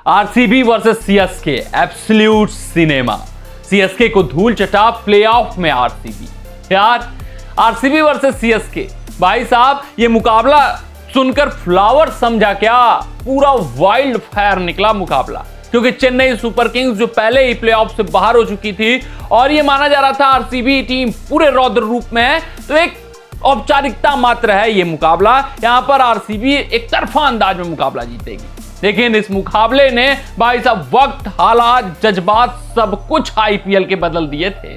RCB versus CSK, absolute cinema. CSK को धूल चटा प्लेऑफ में आरसीबी। यार आरसीबी वर्सेस सीएसके, भाई साहब ये मुकाबला सुनकर फ्लावर समझा क्या, पूरा वाइल्ड फायर निकला मुकाबला। क्योंकि चेन्नई सुपर किंग्स जो पहले ही प्लेऑफ से बाहर हो चुकी थी और ये माना जा रहा था आरसीबी टीम पूरे रौद्र रूप में है, तो एक औपचारिकता मात्र है ये मुकाबला। यहां पर आरसीबी एक तरफा अंदाज में मुकाबला जीतेगी। लेकिन इस मुकाबले ने भाई साहब वक्त, हालात, जज्बात सब कुछ आईपीएल के बदल दिए थे।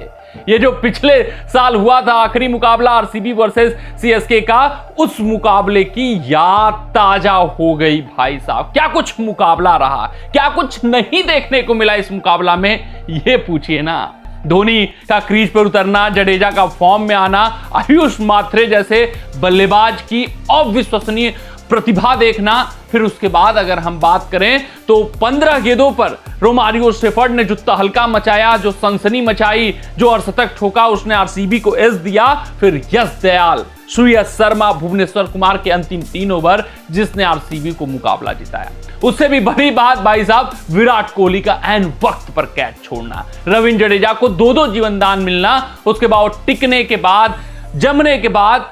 ये जो पिछले साल हुआ था आखिरी मुकाबला आरसीबी वर्सेस सीएसके का, उस मुकाबले की याद ताजा हो गई भाई साहब। क्या कुछ मुकाबला रहा, क्या कुछ नहीं देखने को मिला इस मुकाबला में, ये पूछिए ना। धोनी का क्रीज पर उतरना, जडेजा का फॉर्म में आना, आयुष मात्रे जैसे बल्लेबाज की अविश्वसनीय प्रतिभा देखना, फिर उसके बाद अगर हम बात करें तो 15 गेंदों पर रोमारियो शेफर्ड ने जुत्ता हल्का मचाया, जो सनसनी मचाई, जो अर्धशतक ठोका, उसने आरसीबी को एज दिया। फिर यश दयाल, श्रेयस शर्मा, भुवनेश्वर कुमार के अंतिम 3 ओवर जिसने आरसीबी को मुकाबला जिताया। उससे भी बड़ी बात भाई साहब विराट कोहली का एन वक्त पर कैच छोड़ना, रविंद्र जडेजा को 2-2 जीवनदान मिलना, उसके बाद टिकने के बाद, जमने के बाद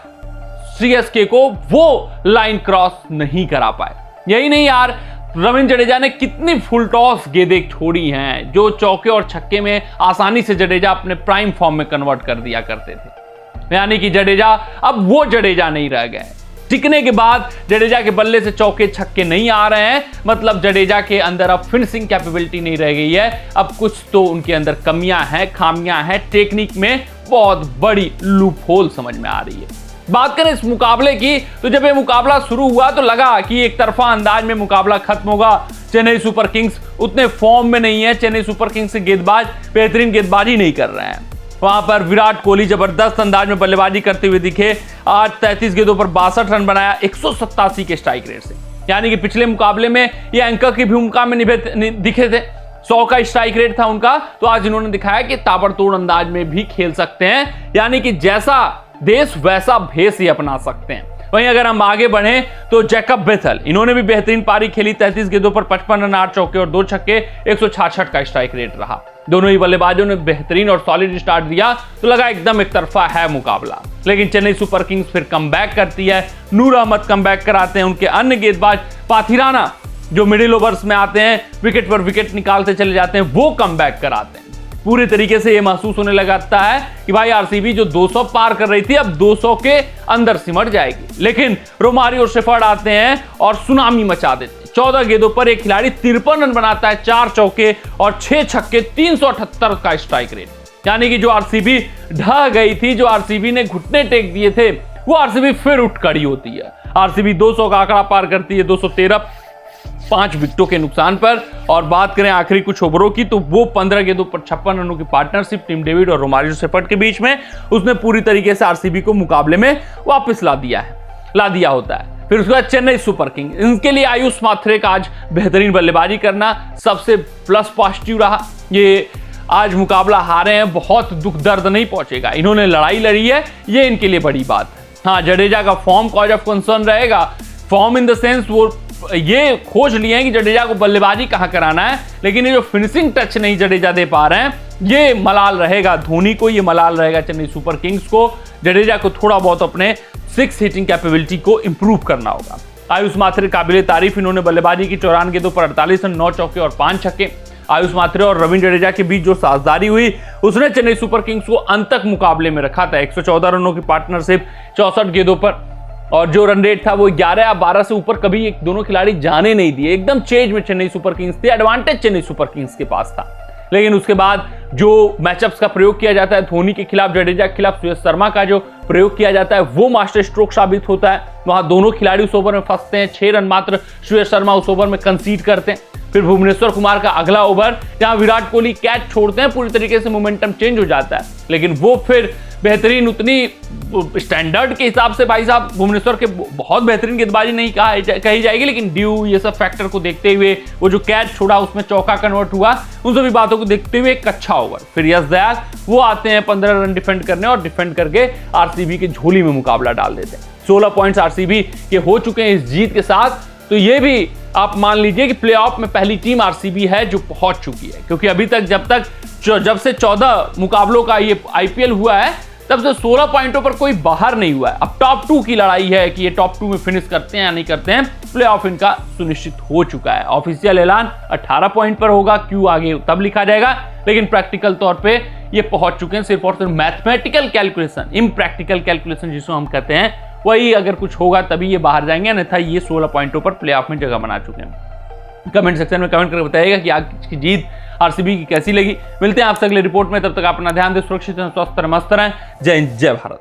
सीएसके को वो लाइन क्रॉस नहीं करा पाए। यही नहीं यार, रविंद्र जडेजा ने कितनी फुल टॉस गेंदें छोड़ी हैं, जो चौके और छक्के में आसानी से जडेजा अपने प्राइम फॉर्म में कन्वर्ट कर दिया करते थे। यानी कि जडेजा अब वो जडेजा नहीं रह गए। टिकने के बाद जडेजा के बल्ले से चौके छक्के नहीं आ रहे हैं, मतलब जडेजा के अंदर अब फिनिशिंग कैपेबिलिटी नहीं रह गई है। अब कुछ तो उनके अंदर कमियां हैं, खामियां हैं, टेक्निक में बहुत बड़ी लूप होल समझ में आ रही है। बात करें इस मुकाबले की, तो जब ये मुकाबला शुरू हुआ तो लगा कि एक तरफा अंदाज में मुकाबला खत्म होगा। चेन्नई सुपर किंग्स उतने फॉर्म में नहीं है, चेन्नई सुपर किंग्स से गेंदबाज बेहतरीन गेंदबाजी नहीं कर रहे हैं। वहां पर विराट कोहली जबरदस्त अंदाज में बल्लेबाजी करते हुए दिखे। आज 33 गेंदों पर 62 रन बनाया 187 के स्ट्राइक रेट से, यानी कि पिछले मुकाबले में ये एंकर की भूमिका में दिखे थे। 100 का स्ट्राइक रेट था उनका, तो आज इन्होंने दिखाया कि ताबड़तोड़ अंदाज में भी खेल सकते हैं, यानी कि जैसा देश वैसा भेष ही अपना सकते हैं। वहीं अगर हम आगे बढ़ें तो जैकब बेथल, इन्होंने भी बेहतरीन पारी खेली। 33 गेंदों पर 55 रन, 8 चौके और 2 छक्के, 166 का स्ट्राइक रेट रहा। दोनों ही बल्लेबाजों ने बेहतरीन और सॉलिड स्टार्ट दिया, तो लगा एकदम एक तरफा है मुकाबला। लेकिन चेन्नई सुपर किंग्स फिर कमबैक करती है। नूर अहमद कमबैक कराते हैं, उनके अन्य गेंदबाज पाथिराना जो मिडिल ओवर्स में आते हैं, विकेट पर विकेट निकालते चले जाते हैं, वो कमबैक कराते हैं। पूरी तरीके से ये महसूस होने लगता है कि भाई आरसीबी जो 200 पार कर रही थी अब 200 के अंदर सिमट जाएगी। लेकिन रोमारियो शेफर्ड आते हैं और सुनामी मचा देते हैं। 14 गेंदों पर एक खिलाड़ी 53 रन बनाता है, 4 चौके और 6 छक्के, 378 का स्ट्राइक रेट। यानी कि जो आरसीबी ढह गई थी, जो आरसीबी ने घुटने टेक दिए थे, वो आरसीबी फिर उठ खड़ी होती है। आरसीबी 200 का आंकड़ा पार करती है, 213, 5 विकेटों के नुकसान पर। और बात करें आखिरी कुछ ओवरों की, तो वो 15 गेंदों पर 56 रनों की पार्टनरशिप टिम डेविड और रोमारियो शेफर्ड के बीच में, उसने पूरी तरीके से आरसीबी को मुकाबले में वापस ला दिया होता है। फिर उसके बाद चेन्नई सुपर किंग, इनके लिए आयुष मात्रे का आज बेहतरीन बल्लेबाजी करना सबसे प्लस पॉजिटिव रहा। ये आज मुकाबला हारे हैं, बहुत दुख दर्द नहीं पहुंचेगा, इन्होंने लड़ाई लड़ी है, ये इनके लिए बड़ी बात है। हाँ, जडेजा का फॉर्म कॉज ऑफ कंसर्न रहेगा। फॉर्म इन द सेंस वो ये खोज लिए हैं कि जडेजा को बल्लेबाजी कहां कराना है, लेकिन ये जो फिनिशिंग टच नहीं जडेजा दे पा रहे हैं, ये मलाल रहेगा धोनी को, ये मलाल रहेगा चेन्नई सुपर किंग्स को। जडेजा को थोड़ा बहुत अपने 6 हिटिंग कैपेबिलिटी को इंप्रूव करना होगा। आयुष मात्रे काबिले तारीफ, इन्होंने बल्लेबाजी की 54 गेंदों पर 48 रन, 9 चौके और 5 छक्के। आयुष मात्रे और रविंद्र जडेजा के बीच जो साझेदारी हुई, उसने चेन्नई सुपर किंग्स को अंत तक मुकाबले में रखा था। 114 रनों की पार्टनरशिप 64 गेंदों पर, और जो रन रेट था वो 11 या 12 से ऊपर कभी एक दोनों खिलाड़ी जाने नहीं दिए। एकदम चेज में चेन्नई सुपर किंग्स थी, एडवांटेज चेन्नई सुपर किंग्स के पास था। लेकिन उसके बाद जो मैचअप्स का प्रयोग किया जाता है, धोनी के खिलाफ, जडेजा के खिलाफ श्रेयस शर्मा का जो प्रयोग किया जाता है, वो मास्टर स्ट्रोक साबित होता है। वहां दोनों खिलाड़ी उस ओवर में फंसते हैं, 6 रन मात्र श्रेयस शर्मा उस ओवर में कंसीड करते हैं। फिर भुवनेश्वर कुमार का अगला ओवर, जहां विराट कोहली कैच छोड़ते हैं, पूरी तरीके से मोमेंटम चेंज हो जाता है। लेकिन वो फिर बेहतरीन, उतनी स्टैंडर्ड के हिसाब से भाई साहब भुवनेश्वर के बहुत बेहतरीन गेंदबाजी नहीं कही जाएगी, लेकिन ड्यू ये सब फैक्टर को देखते हुए वो जो कैच छोड़ा उसमें चौका कन्वर्ट हुआ, उन सभी बातों को देखते हुए एक अच्छा ओवर। फिर यश दयाल वो आते हैं 15 रन डिफेंड करने, और डिफेंड करके आरसीबी की झोली में मुकाबला डाल देते हैं। 16 पॉइंट्स आरसीबी के हो चुके हैं इस जीत के साथ। तो ये भी आप मान लीजिए कि प्लेऑफ में पहली टीम आरसीबी है जो पहुंच चुकी है, क्योंकि अभी तक जब से 14 मुकाबलों का ये आईपीएल हुआ है तब से 16 पॉइंटों पर कोई बाहर नहीं हुआ है। अब टॉप 2 की लड़ाई है कि ये टॉप 2 में फिनिश करते हैं या नहीं करते हैं। प्लेऑफ इनका सुनिश्चित हो चुका है। ऑफिशियल ऐलान 18 पॉइंट पर होगा, क्यों आगे तब लिखा जाएगा, लेकिन प्रैक्टिकल तौर पे ये पहुंच चुके हैं। सिर्फ और सिर्फ मैथमेटिकल कैलकुलेशन, इम्प्रैक्टिकल कैलकुलेशन जिसको हम कहते हैं, वही अगर कुछ होगा तभी ये बाहर जाएंगे, अन्यथा ये 16 पॉइंटों पर प्लेऑफ में जगह बना चुके हैं। कमेंट सेक्शन में कमेंट करके बताइएगा कि आज की जीत आरसीबी की कैसी लगी। मिलते हैं आपसे अगले रिपोर्ट में, तब तक अपना ध्यान दें, सुरक्षित रहें, स्वस्थ रहें, मस्त रहें। जय हिंद, जय भारत।